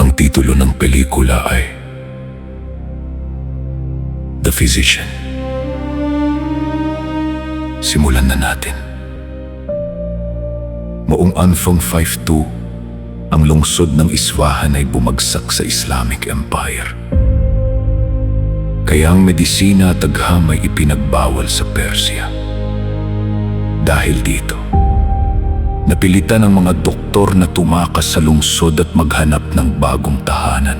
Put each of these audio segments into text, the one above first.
Ang titulo ng pelikula ay The Physician. Simulan na natin. Noong Anfong 52, ang lungsod ng Isfahan ay bumagsak sa Islamic Empire. Kaya ang medisina at agham ay ipinagbawal sa Persia. Dahil dito, napilitan ang mga doktor na tumakas sa lungsod at maghanap ng bagong tahanan.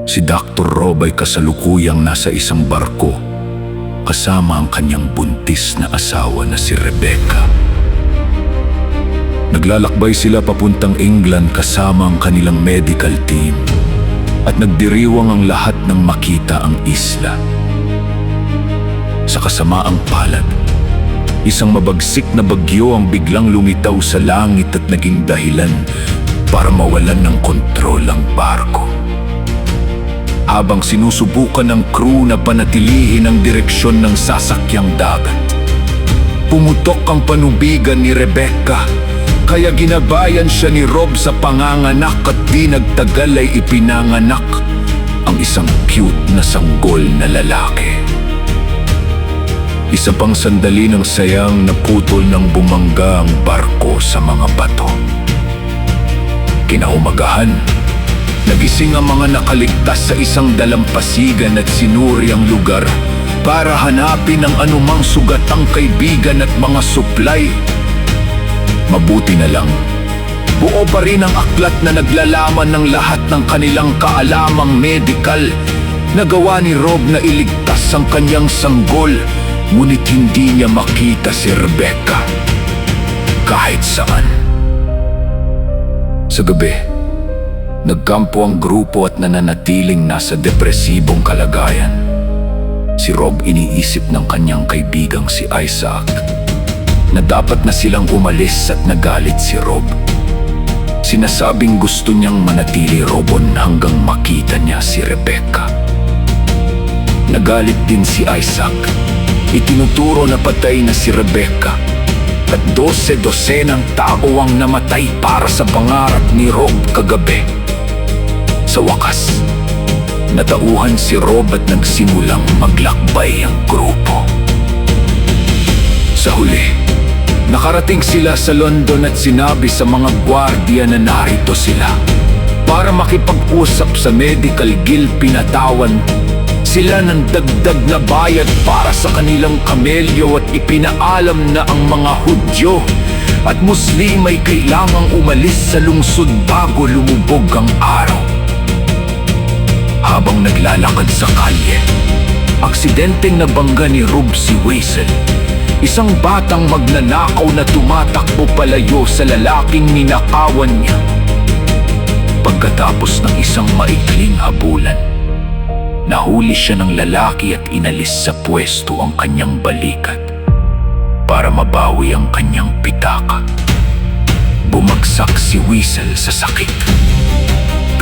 Si Dr. Rob ay kasalukuyang nasa isang barko kasama ang kanyang buntis na asawa na si Rebecca. Naglalakbay sila papuntang England kasama ang kanilang medical team at nagdiriwang ang lahat ng makita ang isla. Sa kasamaang palad, isang mabagsik na bagyo ang biglang lumitaw sa langit at naging dahilan para mawalan ng kontrol ang barko. Habang sinusubukan ng crew na panatilihin ang direksyon ng sasakyang dagat, pumutok ang panubigan ni Rebecca, kaya ginabayan siya ni Rob sa panganganak at di nagtagal ay ipinanganak ang isang cute na sanggol na lalaki. Isa pang sandali ng sayang naputol ng bumangga ang barko sa mga bato. Kinaumagahan, nagising ang mga nakaligtas sa isang dalampasigan at sinuri ang lugar para hanapin ang anumang sugatang kaibigan at mga suplay. Mabuti na lang, buo pa rin ang aklat na naglalaman ng lahat ng kanilang kaalamang medikal. Nagawa ni Rob na iligtas ang kanyang sanggol, ngunit hindi niya makita si Rebecca kahit saan. Sa gabi, nagkampo ang grupo at nananatiling nasa depresibong kalagayan. Si Rob iniisip ng kanyang kaibigang si Isaac na dapat na silang umalis at nagalit si Rob. Sinasabing gusto niyang manatili robon hanggang makita niya si Rebecca. Nagalit din si Isaac. Itinuturo na patay na si Rebecca at 12 ng tao ang namatay para sa pangarap ni Rob kagabi. Sa wakas, natauhan si Rob at nagsimulang maglakbay ang grupo. Sa huli, nakarating sila sa London at sinabi sa mga gwardiya na narito sila. Para makipag-usap sa medical guild, pinatawan sila ng dagdag na bayad para sa kanilang kamelyo at ipinaalam na ang mga Hudyo at Muslim ay kailangang umalis sa lungsod bago lumubog ang araw. Habang naglalakad sa kalye, aksidenteng nabangga ni Rob si Weisel, isang batang magnanakaw na tumatakbo palayo sa lalaking ninakawan niya. Pagkatapos ng isang maikling habulan, nahuli siya ng lalaki at inalis sa pwesto ang kanyang balikat para mabawi ang kanyang pitaka. Bumagsak si Weisel sa sakit,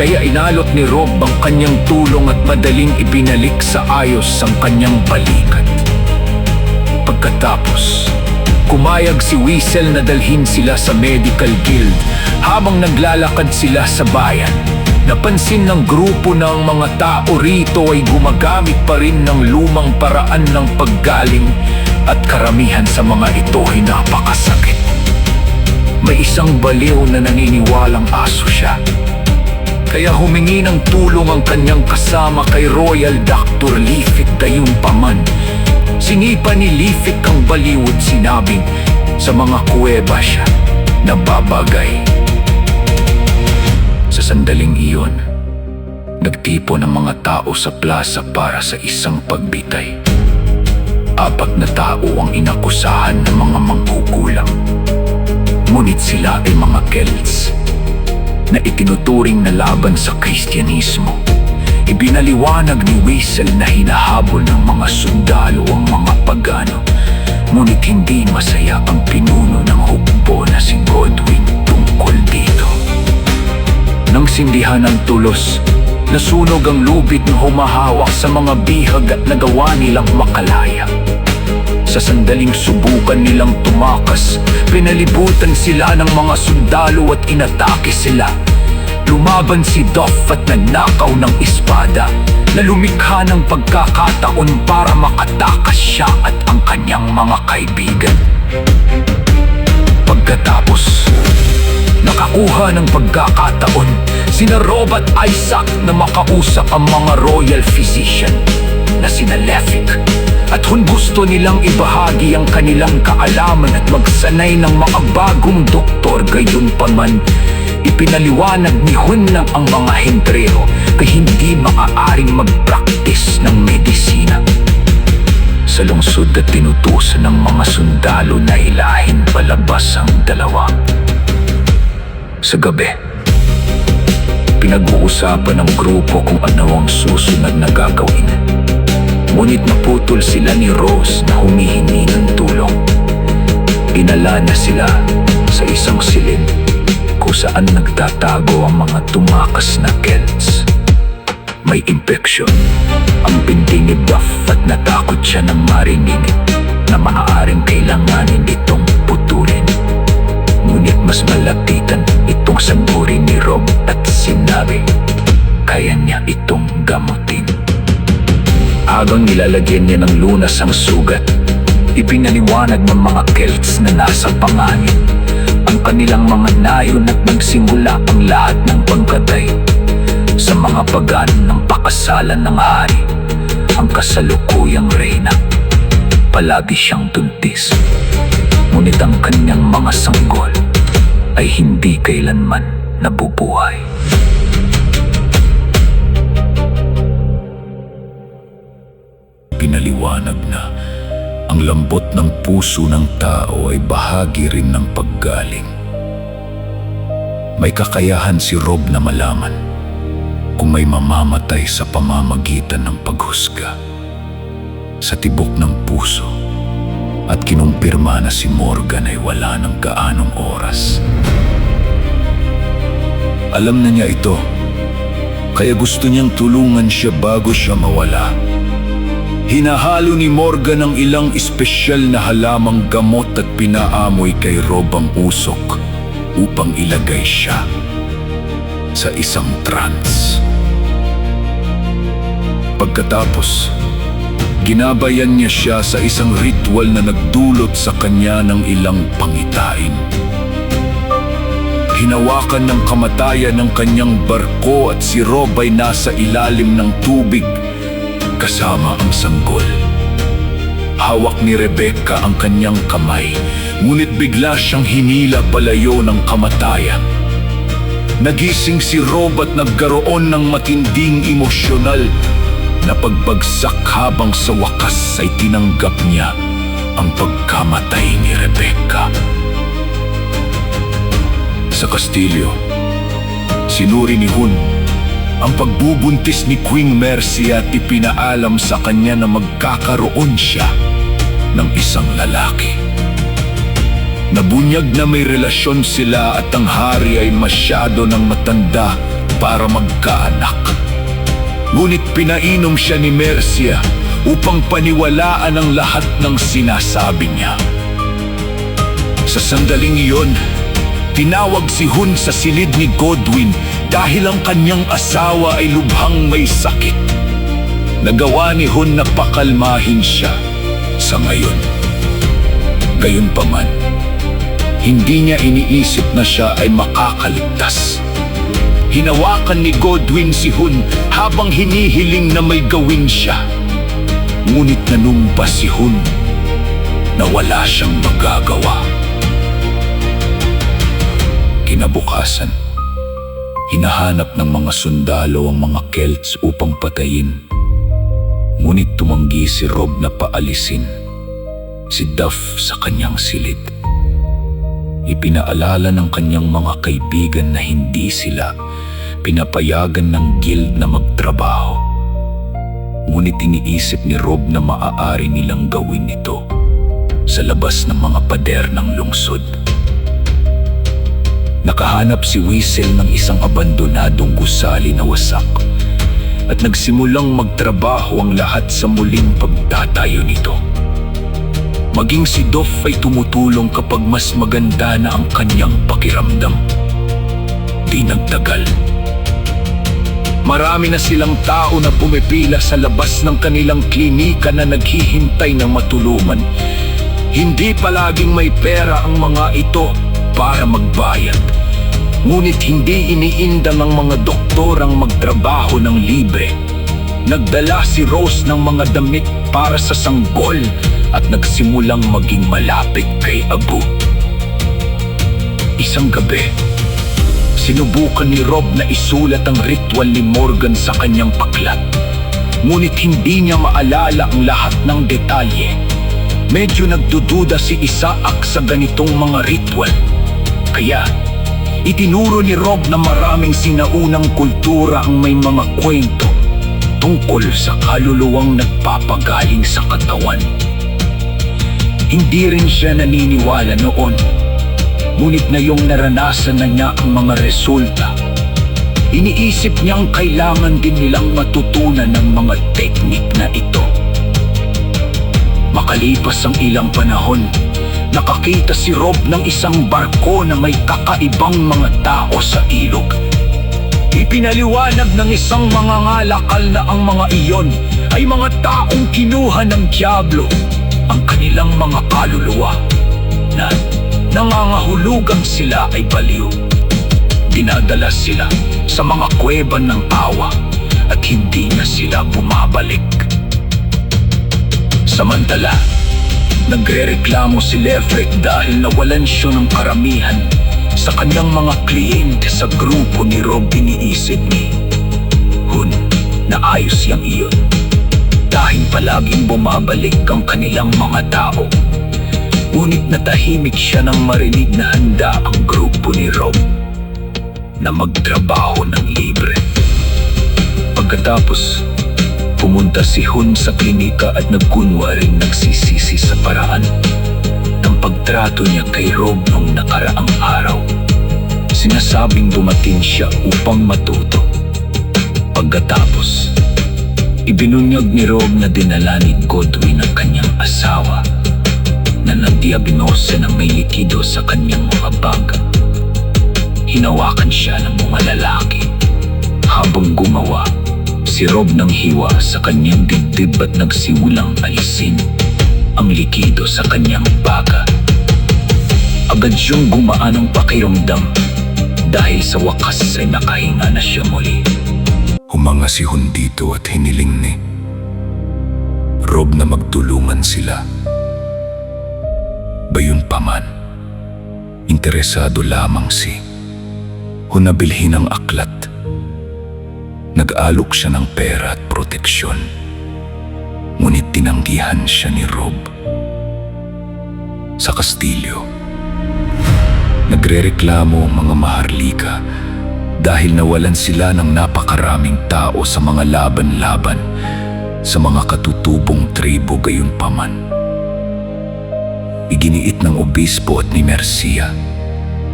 kaya inalot ni Rob ang kanyang tulong at madaling ibinalik sa ayos ang kanyang balikat. Pagkatapos, kumayag si Weisel na dalhin sila sa medical guild. Habang naglalakad sila sa bayan, napansin ng grupo na ang mga tao rito ay gumagamit pa rin ng lumang paraan ng paggaling at karamihan sa mga ito ay napakasakit. May isang baliw na naniniwalang aso siya, kaya humingi ng tulong ang kanyang kasama kay Royal Dr. Leafick. Gayunpaman, sinipa ni Leafick ang baliw at sinabing sa mga kuweba siya nababagay. Sa sandaling iyon, nagtipo ng mga tao sa plaza para sa isang pagbitay. 4 na tao ang inakusahan ng mga mangkukulam, ngunit sila ay mga Celts na itinuturing na laban sa Kristyanismo. Ibinaliwanag ni Weisel na hinahabol ng mga sundalo ang mga pagano, ngunit hindi masaya ang pinuno ng hukbo na si Godwin tungkol dito. Nang sindihan ng tulos, nasunog ang lubid na humahawak sa mga bihag at nagawa nilang makalaya. Sa sandaling subukan nilang tumakas, pinalibutan sila ng mga sundalo at inatake sila. Lumaban si Duff at nagnakaw ng espada na lumikha ng pagkakataon para makatakas siya at ang kanyang mga kaibigan. Pagkatapos, nakakuha ng pagkakataon sina Rob at Isaac na makausap ang mga royal physician na sina Levick. At kung gusto nilang ibahagi ang kanilang kaalaman at magsanay ng mga bagong doktor, gayunpaman, ipinaliwanag ni Hun ng ang mga hentrero kay hindi maaaring mag-practice ng medisina. Sa lungsod at tinutusan ng mga sundalo na hilahin palabas ang dalawa. Sa gabi, pinag-uusapan ng grupo kung ano ang susunod na gagawin. Ngunit naputol sila ni Rose na humihingi ng tulong. Dinala na sila sa isang silid kung saan nagtatago ang mga tumakas na Celts. May impeksyon ang binti ni Duff at natakot siya nang marinig na maaaring kailanganin itong putulin. Ngunit mas malapitan itong sangguri ni Rob at sinabi, kaya niya itong gamutin. Habang nilalagyan niya ng lunas ang sugat, ipinaliwanag ng mga Celts na nasa panganib ang kanilang mga nayon at nagsimula ang lahat ng pagkatay. Sa mga pagan ng pakasalan ng hari, ang kasalukuyang reyna, palagi siyang tuntis. Ngunit ang kanyang mga sanggol ay hindi kailanman nabubuhay. Pinaliwanag na ang lambot ng puso ng tao ay bahagi rin ng paggaling. May kakayahan si Rob na malaman kung may mamamatay sa pamamagitan ng paghusga sa tibok ng puso, at kinumpirma na si Morgan ay wala ng gaanong oras. Alam na niya ito, kaya gusto niyang tulungan siya bago siya mawala. Hinahalo ni Morgan ang ilang espesyal na halamang gamot at pinaamoy kay Rob ang usok upang ilagay siya sa isang trance. Pagkatapos, ginabayan niya siya sa isang ritual na nagdulot sa kanya ng ilang pangitain. Hinawakan ng kamatayan ng kanyang barko at si Rob ay nasa ilalim ng tubig kasama ang sanggol. Hawak ni Rebecca ang kanyang kamay, ngunit bigla siyang hinila palayo ng kamatayan. Nagising si Rob at nagkaroon ng matinding emosyonal na pagbagsak habang sa wakas ay tinanggap niya ang pagkamatay ni Rebecca. Sa kastilyo, sinuri ni Hun ang pagbubuntis ni Queen Mercia at ipinaalam sa kanya na magkakaroon siya ng isang lalaki. Nabunyag na may relasyon sila at ang hari ay masyado ng matanda para magkaanak. Ngunit pinainom siya ni Mercia upang paniwalaan ang lahat ng sinasabi niya. Sa sandaling iyon, tinawag si Hun sa silid ni Godwin dahil ang kanyang asawa ay lubhang may sakit. Nagawa ni Hun na pakalmahin siya sa ngayon. Gayunpaman, hindi niya iniisip na siya ay makakaligtas. Hinawakan ni Godwin si Hun habang hinihiling na may gawin siya. Ngunit nanumpa si Hun na wala siyang magagawa. Kinabukasan, hinahanap ng mga sundalo ang mga Celts upang patayin. Ngunit tumanggi si Rob na paalisin si Duff sa kanyang silid. Ipinaalala ng kanyang mga kaibigan na hindi sila pinapayagan ng guild na magtrabaho. Ngunit iniisip ni Rob na maaari nilang gawin ito sa labas ng mga pader ng lungsod. Nakahanap si Whistle ng isang abandonadong gusali na wasak at nagsimulang magtrabaho ang lahat sa muling pagtatayo nito. Maging si Doff ay tumutulong kapag mas maganda na ang kanyang pakiramdam. Di nagtagal. Marami na silang tao na pumipila sa labas ng kanilang klinika na naghihintay na matulungan. Hindi palaging may pera ang mga ito para magbayad. Ngunit hindi iniinda ng mga doktor ang magtrabaho ng libre. Nagdala si Rose ng mga damit para sa sanggol at nagsimulang maging malapit kay Abu. Isang gabi, sinubukan ni Rob na isulat ang ritual ni Morgan sa kanyang paklat. Ngunit hindi niya maalala ang lahat ng detalye. Medyo nagdududa si Isaac sa ganitong mga ritual. Kaya, itinuro ni Rob na maraming sinaunang kultura ang may mga kwento tungkol sa kaluluwang nagpapagaling sa katawan. Hindi rin siya naniniwala noon. Ngunit ngayong naranasan na niya ang mga resulta, iniisip niyang kailangan din nilang matutunan ng mga teknik na ito. Makalipas ang ilang panahon, nakakita si Rob ng isang barko na may kakaibang mga tao sa ilog. Ipinaliwanag ng isang mangangalakal na ang mga iyon ay mga taong kinuha ng dyablo, ang kanilang mga kaluluwa, na nangangahulugang sila ay baliw. Dinadala sila sa mga kuweba ng awa at hindi na sila bumabalik. Samantala, nagrereklamo si Lefrek dahil nawalan siya ng karamihan sa kanyang mga kliyente sa grupo ni Rob. Iniisip ni Hun na ayos yang iyon dahil palaging bumabalik ang kanilang mga tao. Ngunit natahimik siya nang marinig na handa ang grupo ni Rob na magtrabaho ng libre. Pagkatapos, pumunta si Hun sa klinika at nagkunwaring nagsisisi sa paraan ng pagtrato niya kay Rob noong nakaraang araw. Sinasabing dumating siya upang matuto. Pagkatapos, ibinunyag ni Rob na dinala ni Godwin ang kanyang asawa na nagdiagnose na may likido sa kanyang mga baga. Hinawakan siya ng mga lalaki. Habang gumawa si Rob ng hiwa sa kanyang dibdib at nagsimulang alisin ang likido sa kanyang baga. Agad siyang gumaan ang pakiramdam dahil sa wakas ay nakahinga na siya muli. Humanga si Hun dito at hiniling ni Rob na magtulungan sila. Bayunpaman, interesado lamang si Hun na bilhin ang aklat. Nag-alok siya ng pera at proteksyon. Ngunit tinanggihan siya ni Rob. Sa kastilyo, nagrereklamo ang mga maharlika dahil nawalan sila ng napakaraming tao sa mga laban-laban sa mga katutubong tribo. Gayunpaman, iginiit ng obispo at ni Mercia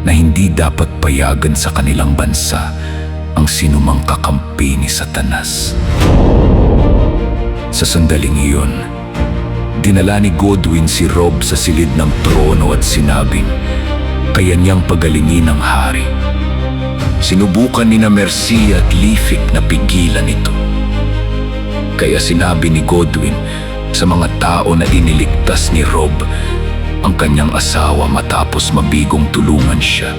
na hindi dapat payagan sa kanilang bansa ang sinumang kakampi ni Satanas. Sa sandaling iyon, dinala ni Godwin si Rob sa silid ng trono at sinabing kaya niyang pagalingin ang hari. Sinubukan ni na Mercia at Lifik na pigilan ito. Kaya sinabi ni Godwin sa mga tao na iniligtas ni Rob ang kanyang asawa matapos mabigong tulungan siya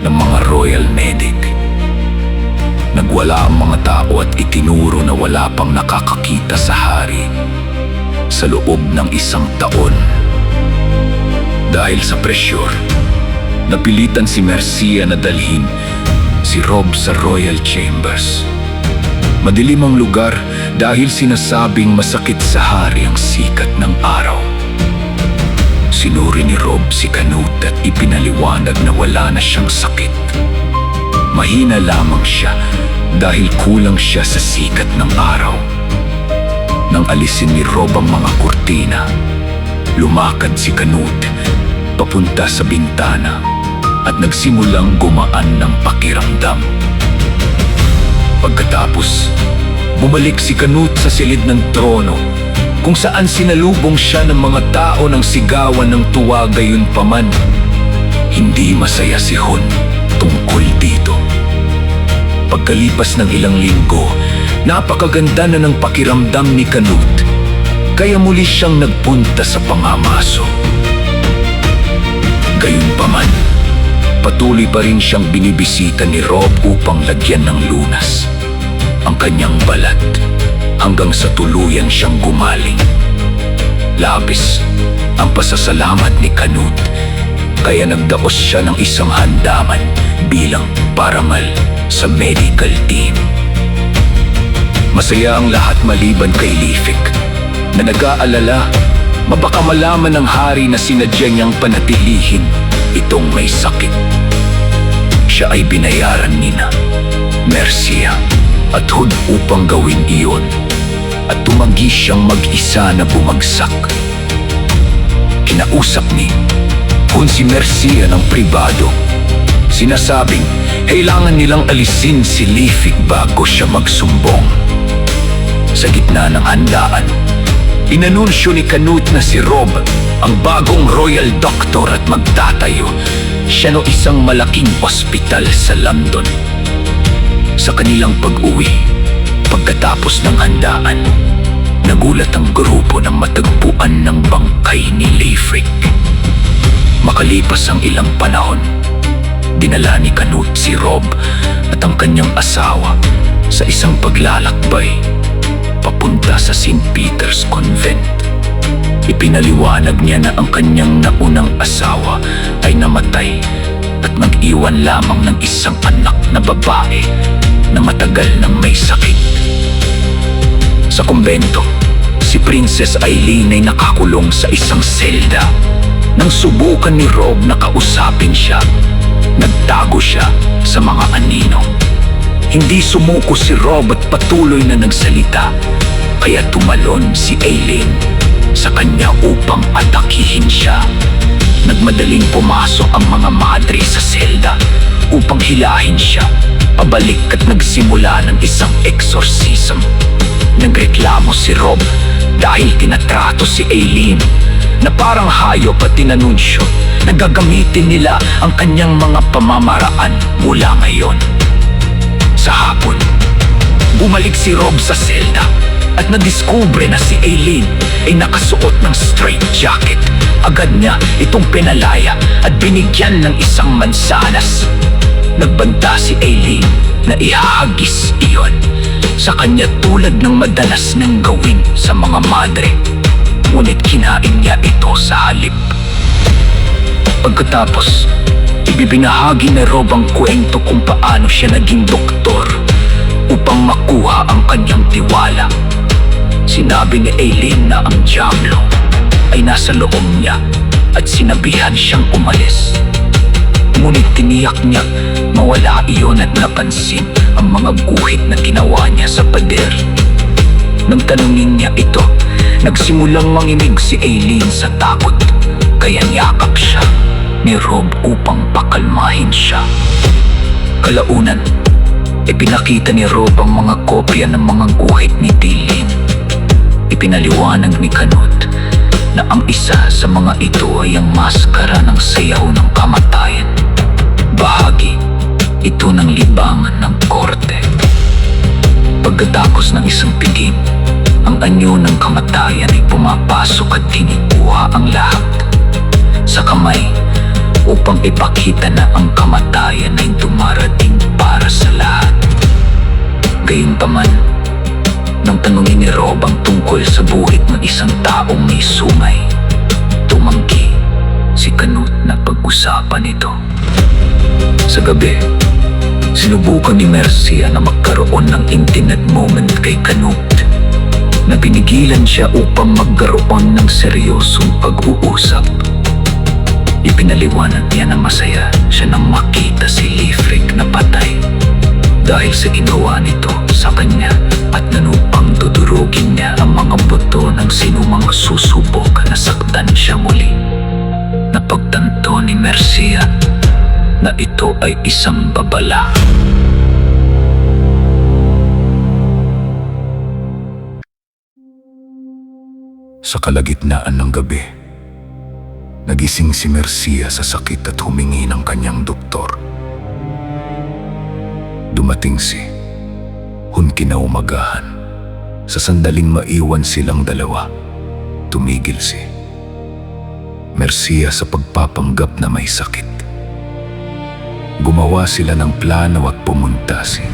ng mga royal medic. Nagwala ang mga tao at itinuro na wala pang nakakakita sa hari sa loob ng 1 taon. Dahil sa presyur, napilitan si Mercia na dalhin si Rob sa royal chambers. Madilim ang lugar dahil sinasabing masakit sa hari ang sikat ng araw. Sinuri ni Rob si Canute at ipinaliwanag na wala na siyang sakit. Mahina lamang siya dahil kulang siya sa sikat ng araw. Nang alisin ni Rob ang mga kurtina, lumakad si Canute papunta sa bintana at nagsimulang gumaan ng pakiramdam. Pagkatapos, bumalik si Canute sa silid ng trono kung saan sinalubong siya ng mga tao ng sigawan ng tuwa. Gayunpaman, hindi masaya si Hun tungkol dito. Pagkalipas ng ilang linggo, napakaganda na ng pakiramdam ni Canute, kaya muli siyang nagpunta sa pangamaso. Gayunpaman, patuloy pa rin siyang binibisita ni Rob upang lagyan ng lunas ang kanyang balat hanggang sa tuluyan siyang gumaling. Labis ang pasasalamat ni Canute, kaya nagdaos siya ng isang handaman bilang parangal sa medical team. Masaya ang lahat maliban kay Lifik, na nag-aalala mabaka malaman ng hari na sinadya niyang panatilihin itong may sakit. Siya ay binayaran nina Mercia at Hun upang gawin iyon, at tumanggi siyang mag-isa na bumagsak. Kinausap ni Hun si Mercia ng pribado, sinasabing kailangan nilang alisin si Lifik bago siya magsumbong. Sa gitna ng handaan, inanunsyo ni Canute na si Rob ang bagong royal doctor at magtatayo siya ng isang malaking ospital sa London. Sa kanilang pag-uwi, pagkatapos ng handaan, nagulat ang grupo ng matagpuan ng bangkay ni Lifik. Makalipas ang ilang panahon, dinala ni Canute si Rob at ang kanyang asawa sa isang paglalakbay papunta sa St. Peter's Convent. Ipinaliwanag niya na ang kanyang naunang asawa ay namatay at nag-iwan lamang ng isang anak na babae na matagal nang may sakit. Sa kumbento, si Princess Eileen ay nakakulong sa isang selda. Nang subukan ni Rob na kausapin siya, nagtago siya sa mga anino. Hindi sumuko si Rob at patuloy na nagsalita, kaya tumalon si Eileen sa kanya upang atakihin siya. Nagmadaling pumasok ang mga madre sa selda upang hilahin siya pabalik at nagsimula ng isang exorcism. Nagreklamo si Rob dahil tinatrato si Eileen na parang hayop at tinanunsyo na gagamitin nila ang kanyang mga pamamaraan mula ngayon. Sa hapon, bumalik si Rob sa selda at nadiskubre na si Eileen ay nakasuot ng straight jacket. Agad niya itong pinalaya at binigyan ng isang mansanas. Nagbanta si Eileen na ihahagis iyon sa kanya tulad ng madalas nang gawin sa mga madre. Ngunit kinain niya ito sa halip. Pagkatapos, ibibinahagi ni Rob ang kwento kung paano siya naging doktor upang makuha ang kanyang tiwala. Sinabi ni Eileen na ang diablo ay nasa loob niya at sinabihan siyang umalis. Ngunit tiniyak niya mawala iyon at napansin ang mga guhit na ginawa niya sa pader. Nang tanungin niya ito, nagsimulang manginig si Eileen sa takot, kaya niyakap siya ni Rob upang pakalmahin siya. Kalaunan, ipinakita ni Rob ang mga kopya ng mga guhit ni Eileen. Ipinaliwanag ni Canute na ang isa sa mga ito ay ang maskara ng sayaw ng kamatayan. Bahagi ito ng libangan ng korte. Pagkatapos ng isang piging, ang anyo ng kamatayan ay pumapasok at tinikuha ang lahat sa kamay upang ipakita na ang kamatayan ay dumarating para sa lahat. Gayunpaman, nang tanungin ni Rob ang tungkol sa buhit ng isang taong may sungay, tumanggi si Canute na pag-usapan ito. Sa gabi, sinubukan ni Mercia na magkaroon ng intimate moment kay Canute, na pinigilan siya upang magkaroon ng seryosong pag-uusap. Ipinaliwanag niya na masaya siya nang makita si Lifik na patay dahil sa ginawa nito sa kanya, at nanupang dudurugin niya ang mga buto ng sinumang susubok na saktan siya muli. Napagtanto ni Mercia na ito ay isang babala. Sa kalagitnaan ng gabi, nagising si Mercia sa sakit at humingi ng kanyang doktor. Dumating si Hun kinaumagahan. Sa sandaling maiwan silang dalawa, tumigil si Mercia sa pagpapanggap na may sakit. Gumawa sila ng plano at pumunta si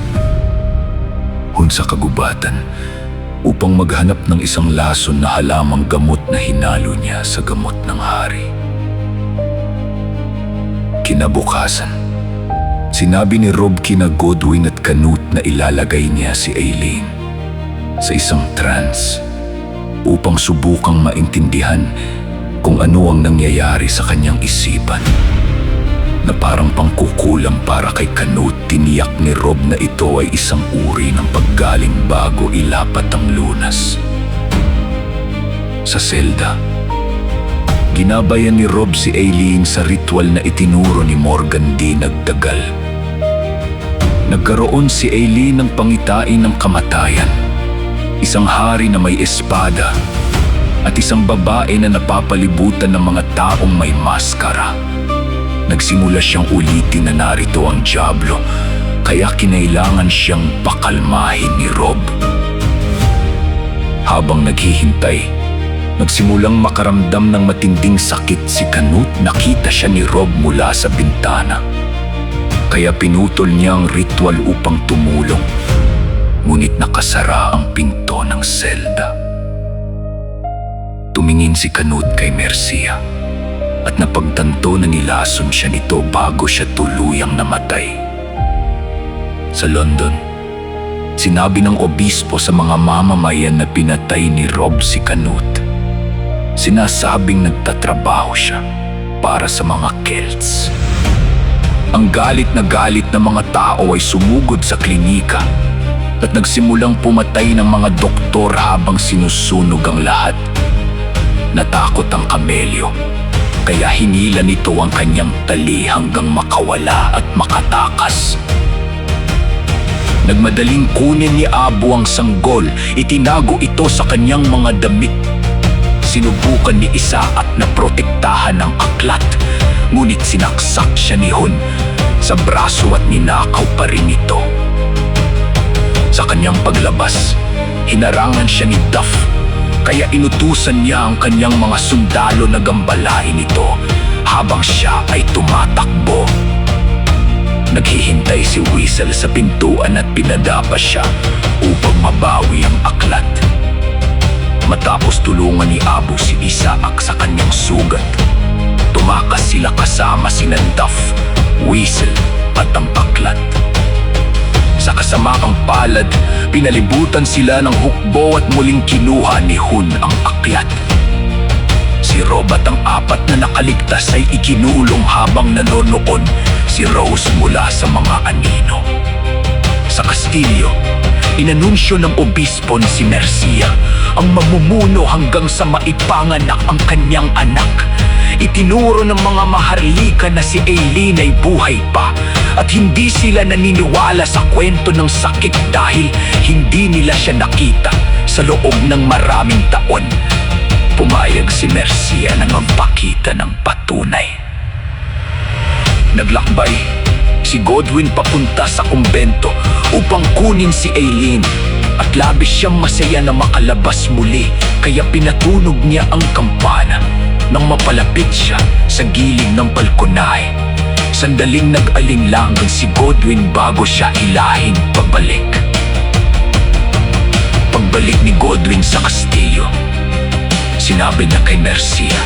Hun sa kagubatan upang maghanap ng isang lason na halamang gamot na hinalo niya sa gamot ng hari. Kinabukasan, sinabi ni Rob kina Godwin at Canute na ilalagay niya si Eileen sa isang trance upang subukang maintindihan kung ano ang nangyayari sa kanyang isipan. Na parang pangkukulang para kay Canute, tiniyak ni Rob na ito ay isang uri ng paggaling bago ilapat ang lunas. Sa selda, ginabayan ni Rob si Eileen sa ritual na itinuro ni Morgan D. Nagtagal. Nagkaroon si Eileen ng pangitain ng kamatayan, isang hari na may espada at isang babae na napapalibutan ng mga taong may maskara. Nagsimula siyang ulitin na narito ang dyablo, kaya kinailangan siyang pakalmahin ni Rob. Habang naghihintay, nagsimulang makaramdam ng matinding sakit si Canute. Nakita siya ni Rob mula sa bintana, kaya pinutol niya ang ritual upang tumulong. Ngunit nakasara ang pinto ng selda. Tumingin si Canute kay Mercia at napagtanto na nilason siya nito bago siya tuluyang namatay. Sa London, sinabi ng obispo sa mga mamamayan na pinatay ni Rob si Canute. Sinasabing nagtatrabaho siya para sa mga Celts. Ang galit na mga tao ay sumugod sa klinika at nagsimulang pumatay ng mga doktor habang sinusunog ang lahat. Natakot ang kamelyo, kaya hinila nito ang kanyang tali hanggang makawala at makatakas. Nagmadaling kunin ni Abu ang sanggol, itinago ito sa kanyang mga damit. Sinubukan ni isa at naprotektahan ng aklat, ngunit sinaksak siya ni Hun sa braso at ninakaw pa rin ito. Sa kanyang paglabas, hinarangan siya ni Duff, kaya inutusan niya ang kanyang mga sundalo na gambalain ito habang siya ay tumatakbo. Naghihintay si Whistle sa pintuan at pinadapa siya upang mabawi ang aklat. Matapos tulungan ni Abu si Isaac sa kanyang sugat, tumakas sila kasama sina Duff, Whistle at ang aklat. Sa kasamaang palad, pinalibutan sila ng hukbo at muling kinuha ni Hun ang aklat. Si Rob at ang apat na nakaligtas ay ikinulong habang nanonood si Rose mula sa mga anino. Sa kastilyo, inanunsyo ng obispo si Mercia ang mamumuno hanggang sa maipanganak ang kanyang anak. Itinuro ng mga maharlika na si Eileen ay buhay pa at hindi sila naniniwala sa kwento ng sakit dahil hindi nila siya nakita sa loob ng maraming taon. Pumayag si Mercia na magpakita ng patunay. Naglakbay si Godwin papunta sa kumbento upang kunin si Eileen at labis siyang masaya na makalabas muli, kaya pinatunog niya ang kampana nang mapalapit siya sa gilid ng balkonahe. Sandaling nag-alinlangan si Godwin bago siya hilahin pabalik. Pagbalik ni Godwin sa kastilyo, sinabi niya kay Mercia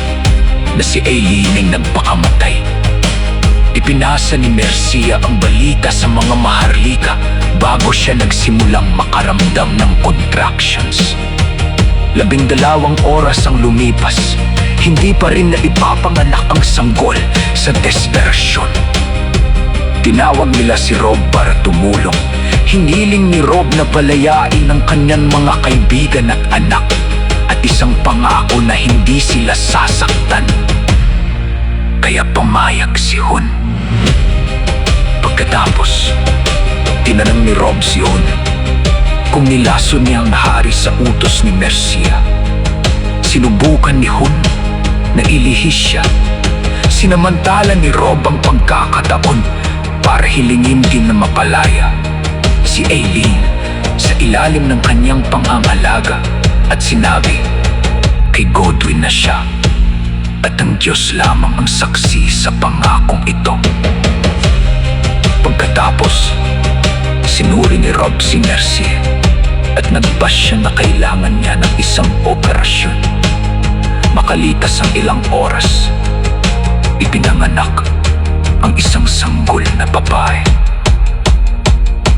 na si Eileen ay nagpakamatay. Ipinasa ni Mercia ang balita sa mga maharlika bago siya nagsimulang makaramdam ng contractions. 12 oras ang lumipas, hindi pa rin naipapanganak ang sanggol. Sa desperasyon, tinawag nila si Rob para tumulong. Hiniling ni Rob na palayain ang kanyang mga kaibigan at anak at isang pangako na hindi sila sasaktan. Kaya pumayag si Hun. Pagkatapos, tinanong ni Rob si Hun kung nilason niya ang hari sa utos ni Mercia. Sinubukan ni Hun na ilihis siya. Sinamantala ni Rob ang pagkakataon para hilingin din na mapalaya si Aileen sa ilalim ng kanyang pangangalaga at sinabi kay Godwin na siya at ang Diyos lamang ang saksi sa pangakong ito. Pagkatapos, sinuri ni Rob si Mercy at nagbas siya na kailangan niya ng isang operasyon. Makalitas ang ilang oras, ipinanganak ang isang sanggol na babae.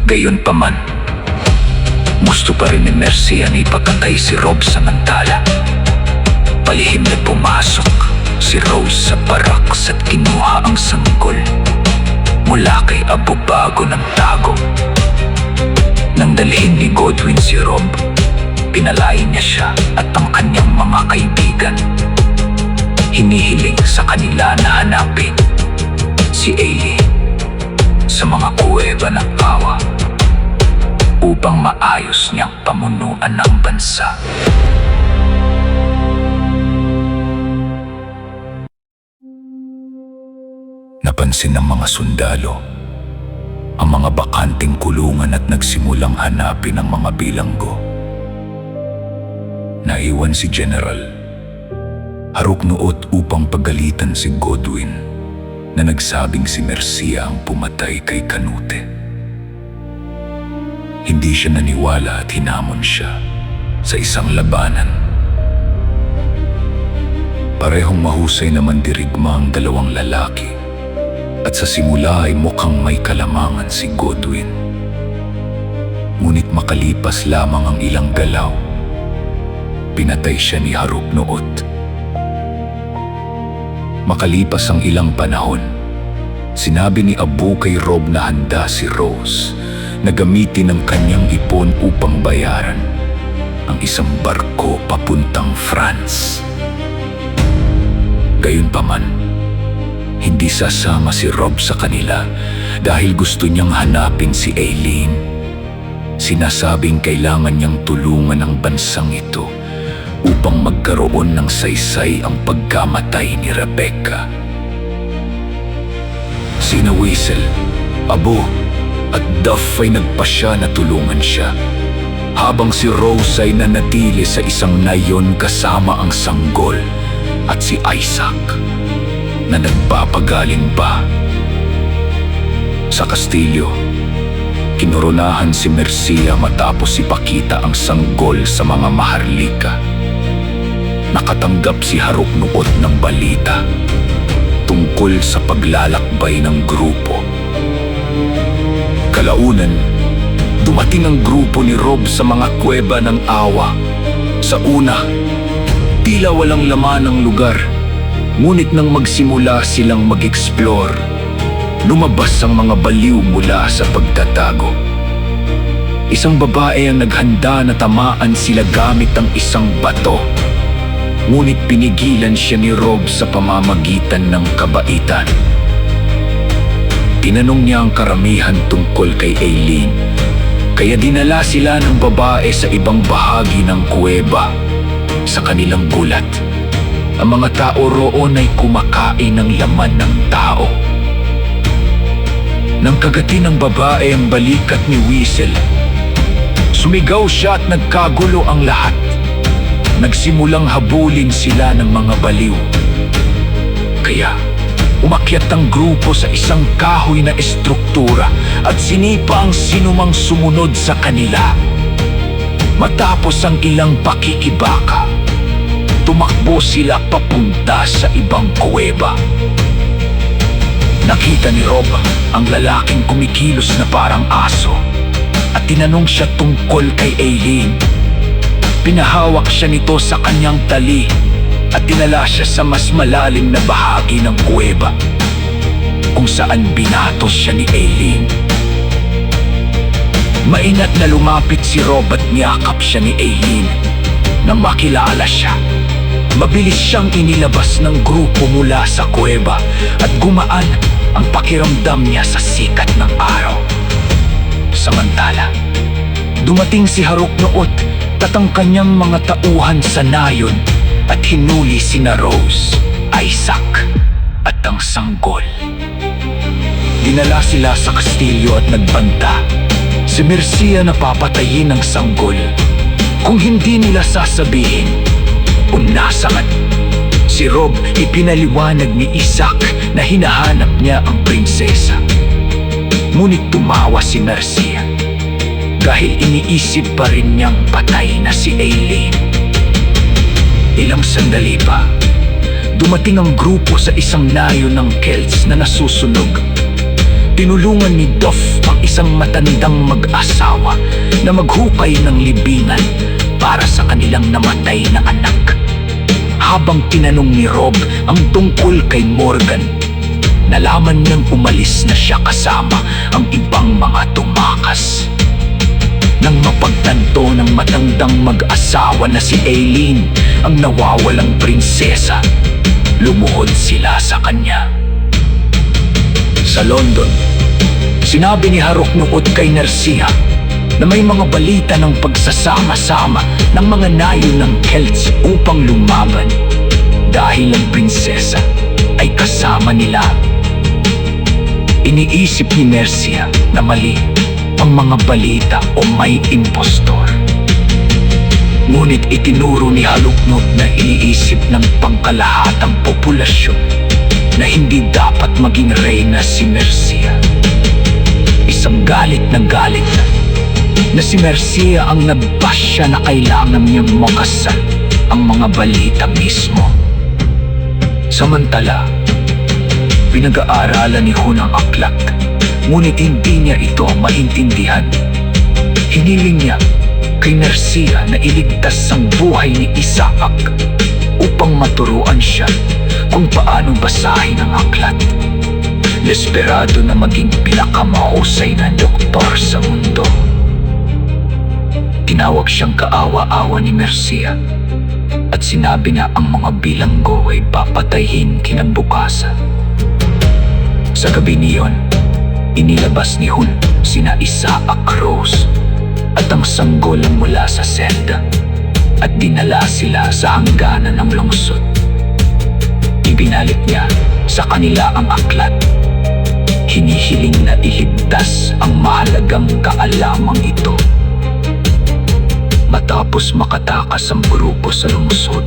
Gayunpaman, gusto pa rin ni Mercy na ipakatay si Rob samantala. Palihim na pumasok si Rose sa baraks at kinuha ang sanggol mula kay Abu bago ng tago. Nang dalhin ni Godwin si Rob, pinalain niya siya at ang kanyang mga kaibigan. Hinihiling sa kanila na hanapin si Aileen sa mga kuweba ng Awa upang maayos niyang pamunuan ng bansa. Napansin ng mga sundalo ang mga bakanting kulungan at nagsimulang hanapin ang mga bilanggo. Naiwan si General haruknuot upang pagalitan si Godwin na nagsabing si Mercia ang pumatay kay Canute. Hindi siya naniwala at hinamon siya sa isang labanan. Parehong mahusay naman dirigma ang dalawang lalaki at sa simula ay mukhang may kalamangan si Godwin. Ngunit makalipas lamang ang ilang galaw, pinatay siya ni Haruknuot. Makalipas ang ilang panahon, sinabi ni Abu kay Rob na handa si Rose na gamitin ang kanyang ipon upang bayaran ang isang barko papuntang France. Gayunpaman, hindi sasama si Rob sa kanila dahil gusto niyang hanapin si Aileen. Sinasabing kailangan niyang tulungan ang bansang ito upang magkaroon ng saysay ang pagkamatay ni Rebecca. Sina Weasel, Abu at Duff ay nagpasya na tulungan siya, habang si Rose ay nanatili sa isang nayon kasama ang sanggol at si Isaac na nagpapagaling pa. Sa kastilyo, kinoronahan si Mercia matapos ipakita ang sanggol sa mga maharlika. Nakatanggap si Haruknuot ng balita tungkol sa paglalakbay ng grupo. Kalaunan, dumating ang grupo ni Rob sa mga kuweba ng Awa. Sa una, tila walang laman ang lugar. Ngunit nang magsimula silang mag-explore, lumabas ang mga baliw mula sa pagtatago. Isang babae ang naghanda na tamaan sila gamit ang isang bato. Ngunit pinigilan siya ni Rob sa pamamagitan ng kabaitan. Tinanong niya ang karamihan tungkol kay Aileen, kaya dinala sila ng babae sa ibang bahagi ng kuweba. Sa kanilang gulat, ang mga tao roon ay kumakain ng laman ng tao. Nang kagati ng babae ang balikat ni Weasel, sumigaw siya at nagkagulo ang lahat. Nagsimulang habulin sila ng mga baliw. Kaya umakyat ang grupo sa isang kahoy na estruktura at sinipa ang sinumang sumunod sa kanila. Matapos ang ilang pakikibaka, tumakbo sila papunta sa ibang kuweba. Nakita ni Rob ang lalaking kumikilos na parang aso at tinanong siya tungkol kay Aileen. Pinahawak siya nito sa kanyang tali at dinala siya sa mas malalim na bahagi ng kuweba kung saan binatos siya ni Aileen. Mainat na lumapit si Rob at niyakap siya ni Aileen. Nang makilala siya, mabilis siyang inilabas ng grupo mula sa kuweba at gumaan ang pakiramdam niya sa sikat ng araw. Samantala, dumating si Haruknuot at ang kanyang mga tauhan sa nayon at hinuli sina Rose, Isaac at ang sanggol. Dinala sila sa kastilyo at nagbanta. Si Mercia na papatayin ng sanggol kung hindi nila sasabihin kung nasaan. Si Rob ipinaliwanag ni Isaac na hinahanap niya ang prinsesa. Ngunit tumawa si Mercia dahil iniisip pa rin niyang patay na si Aileen. Ilang sandali pa, dumating ang grupo sa isang nayo ng Celts na nasusunog. Tinulungan ni Duff ang isang matandang mag-asawa na maghukay ng libingan para sa kanilang namatay na anak. Habang tinanong ni Rob ang tungkol kay Morgan, nalaman niyang umalis na siya kasama ang ibang mga tumakas. Nang mapagtanto ng matandang mag-asawa na si Aileen ang nawawalang prinsesa, lumuhod sila sa kanya. Sa London, sinabi ni Harok Nuot kay Mercia na may mga balita ng pagsasama-sama ng mga nayo ng Celts upang lumaban dahil ang prinsesa ay kasama nila. Iniisip ni Mercia na mali ang mga balita o may impostor. Ngunit itinuro ni Haluknot na iniisip ng pangkalahatang populasyon na hindi dapat maging reyna si Mercia. Isang galit na si Mercia ang nagbasya na kailangan niyang makasal ang mga balita mismo. Samantala, pinag-aaralan ni Hun ang aklat, ngunit hindi niya ito maintindihan. Hiniling niya kay Mercia na iligtas ang buhay ni Isaac upang maturuan siya kung paano basahin ang aklat. Desperado na maging pinakamahusay na doktor sa mundo. Tinawag siyang kaawa-awa ni Mercia at sinabi niya ang mga bilanggo ay papatayin kinabukasan. Sa gabi niyon, inilabas ni Hun sina Isaac, Rose at ang sanggol mula sa selda at dinala sila sa hangganan ng lungsod. Ibinalik niya sa kanila ang aklat. Hinihiling na iligtas ang mahalagang kaalamang ito. Matapos makatakas ang grupo sa lungsod,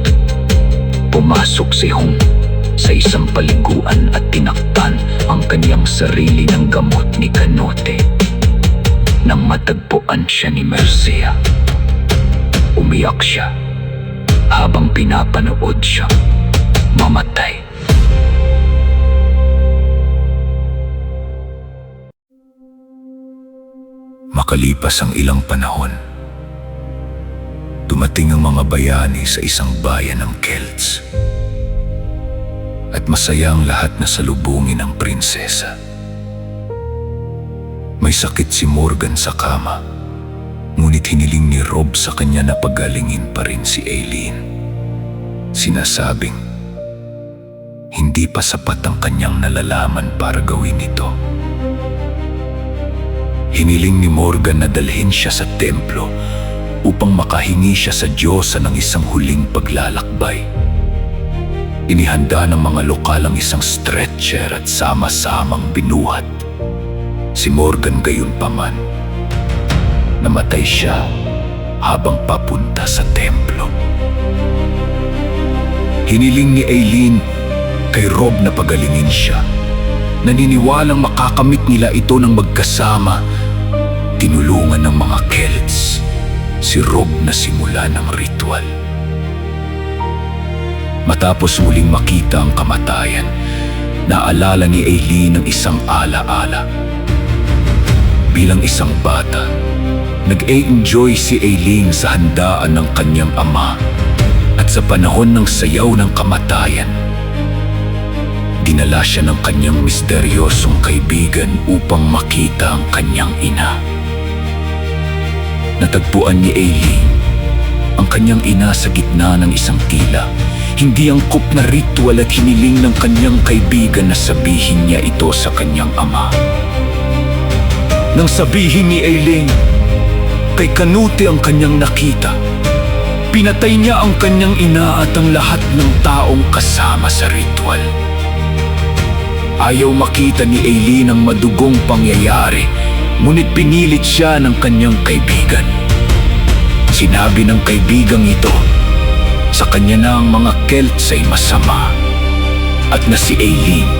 pumasok si Hong sa isang paliguan at tinakpan ang kanyang sarili ng gamot ni Kanote. Nang matagpuan siya ni Mercia, umiyak siya habang pinapanood siyang mamatay. Makalipas ang ilang panahon, dumating ang mga bayani sa isang bayan ng Celts at masaya ang lahat na salubungin ang prinsesa. May sakit si Morgan sa kama, ngunit hiniling ni Rob sa kanya na pagalingin pa rin si Aileen. Sinasabing hindi pa sapat ang kanyang nalalaman para gawin ito. Hiniling ni Morgan na dalhin siya sa templo upang makahingi siya sa Diyosa ng isang huling paglalakbay. Inihanda ng mga lokal ang isang stretcher at sama-samang binuhat. Si Morgan gayunpaman, namatay siya habang papunta sa templo. Hiniling ni Aileen kay Rob na pagalingin siya. Naniniwalang makakamit nila ito ng magkasama. Tinulungan ng mga Celts si Rob na simula ng ritual. Matapos muling makita ang kamatayan, naalala ni Aileen ang isang alaala. Bilang isang bata, nag-e-enjoy si Aileen sa handaan ng kanyang ama at sa panahon ng sayaw ng kamatayan, dinala siya ng kanyang misteryosong kaibigan upang makita ang kanyang ina. Natagpuan ni Aileen ang kanyang ina sa gitna ng isang tila. Hindi angkop na ritual at hiniling ng kanyang kaibigan na sabihin niya ito sa kanyang ama. Nang sabihin ni Aileen kay Kanute ang kanyang nakita, Pinatay niya ang kanyang ina at ang lahat ng taong kasama sa ritual. Ayaw makita ni Eileen ang madugong pangyayari, ngunit pinilit siya ng kanyang kaibigan. Sinabi ng kaibigang ito, sa kanya na ang mga Celts ay masama at na si Eileen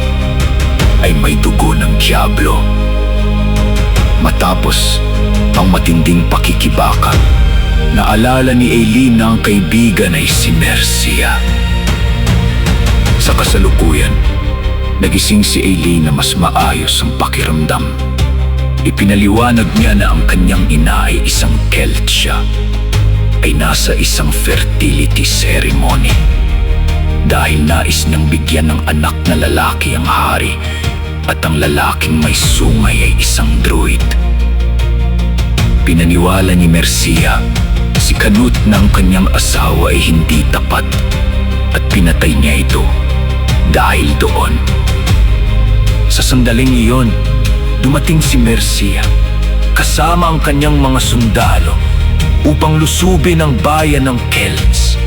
ay may dugo ng Diablo. Matapos ang matinding pakikibaka, naalala ni Eileen na ang kaibigan ay si Mercia. Sa kasalukuyan, nagising si Eileen na mas maayos ang pakiramdam. Ipinaliwanag niya na ang kanyang ina ay isang Celt siya, ay nasa isang fertility ceremony. Dahil nais niyang bigyan ng anak na lalaki ang hari at ang lalaking may sungay ay isang druid. Pinaniwala ni Mercia si Canute na ang kanyang asawa ay hindi tapat at pinatay niya ito dahil doon. Sa sandaling iyon, dumating si Mercia kasama ang kanyang mga sundalo upang lusubin ang bayan ng Celts.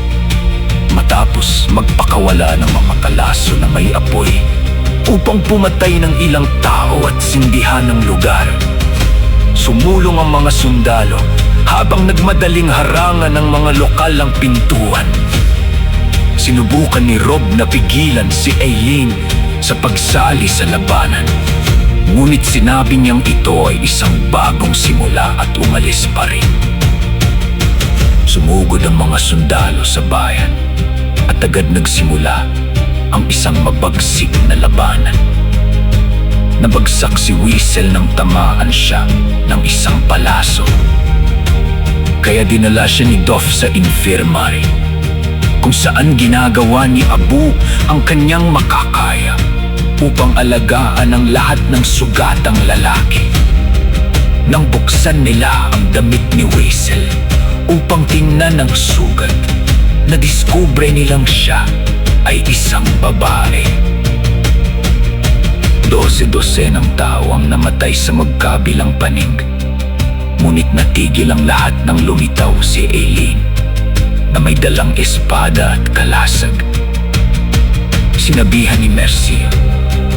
Matapos magpakawala ng mga kalaso na may apoy upang pumatay ng ilang tao at sindihan ng lugar. Sumulong ang mga sundalo habang nagmadaling harangan ng mga lokal ang pintuan. Sinubukan ni Rob na pigilan si Eileen sa pagsali sa labanan. Ngunit sinabi niyang ito ay isang bagong simula at umalis pa rin. Sumugod ang mga sundalo sa bayan at agad nagsimula ang isang mabagsik na labanan. Nabagsak si Whistle nang tamaan siya ng isang palaso. Kaya dinala siya ni Doff sa infirmary, kung saan ginagawa ni Abu ang kanyang makakaya upang alagaan ang lahat ng sugatang lalaki. Nang buksan nila ang damit ni Whistle upang tingnan ang sugat, nadiskubre nilang siya ay isang babae. 12 ng tao ang namatay sa magkabilang panig. Ngunit natigil ang lahat ng lumitaw si Eileen na may dalang espada at kalasag. Sinabihan ni Mercia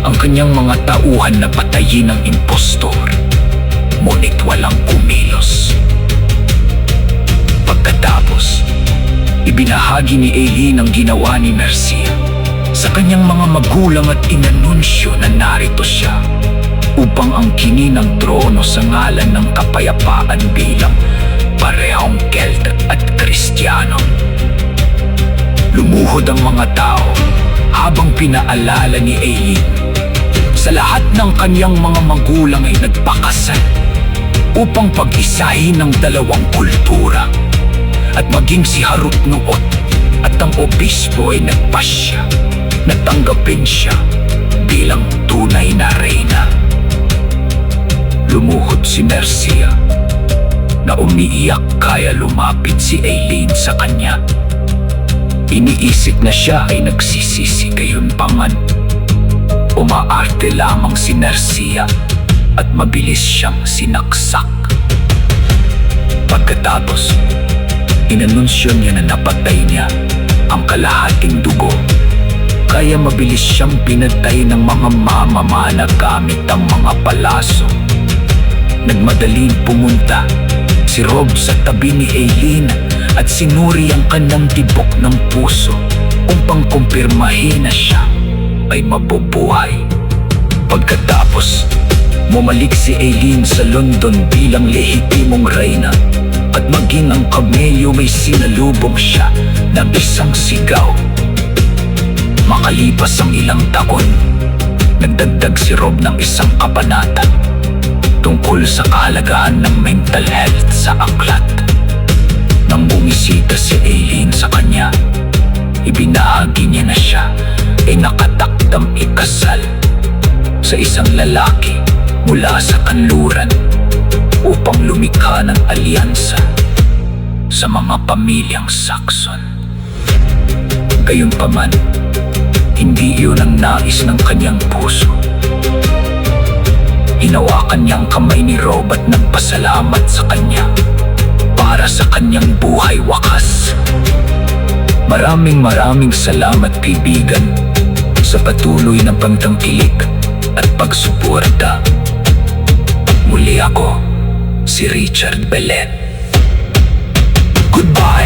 ang kanyang mga tauhan na patayin ang impostor, ngunit walang kumilos. Pagkatapos, ibinahagi ni Eileen ang ginawa ni Mercia sa kanyang mga magulang at inanunsyo na narito siya upang angkinin ang trono sa ngalan ng kapayapaan bilang parehong Celt at Kristiyano. Lumuhod ang mga tao habang pinaalala ni Eileen sa lahat ng kanyang mga magulang ay nagpakasal upang pag-isahin ng dalawang kultura. At maging si Harutnuot at ang obispo ay nagpasya na tanggapin siya bilang tunay na reyna. Lumuhod si Mercia na umiiyak kaya lumapit si Eileen sa kanya. Iniisip na siya ay nagsisisi gayunpaman. Umaarte lamang si Mercia at mabilis siyang sinaksak. Pagkatapos, inanunsyo niya na napatay niya ang kalahating dugo. Kaya mabilis siyang pinatay ng mga mamamana gamit ang mga palaso. Nagmadaling pumunta si Rob sa tabi ni Eileen at sinuri ang kanyang tibok ng puso upang kumpirmahin na siya ay mabubuhay. Pagkatapos, bumalik si Eileen sa London bilang lehitimong reyna at maging ang kamelyo may sinalubong siya ng isang sigaw. Makalipas ang ilang taon, nagdagdag si Rob ng isang kabanata tungkol sa kahalagahan ng mental health sa aklat. Nang bumisita si Eileen sa kanya, ibinahagi niya na siya ay nakatakdang ikasal sa isang lalaki mula sa kanluran upang lumikha ng alyansa sa mga pamilyang Saxon. Gayunpaman, hindi iyon ang nais ng kanyang puso. Hinawakan niya ang kamay ni Rob at nagpasalamat sa kanya. para sa kanyang buhay wakas. Maraming salamat kaibigan sa patuloy na pagtangkilik at pagsuporta. Muli ako, si Richard Belen. Goodbye!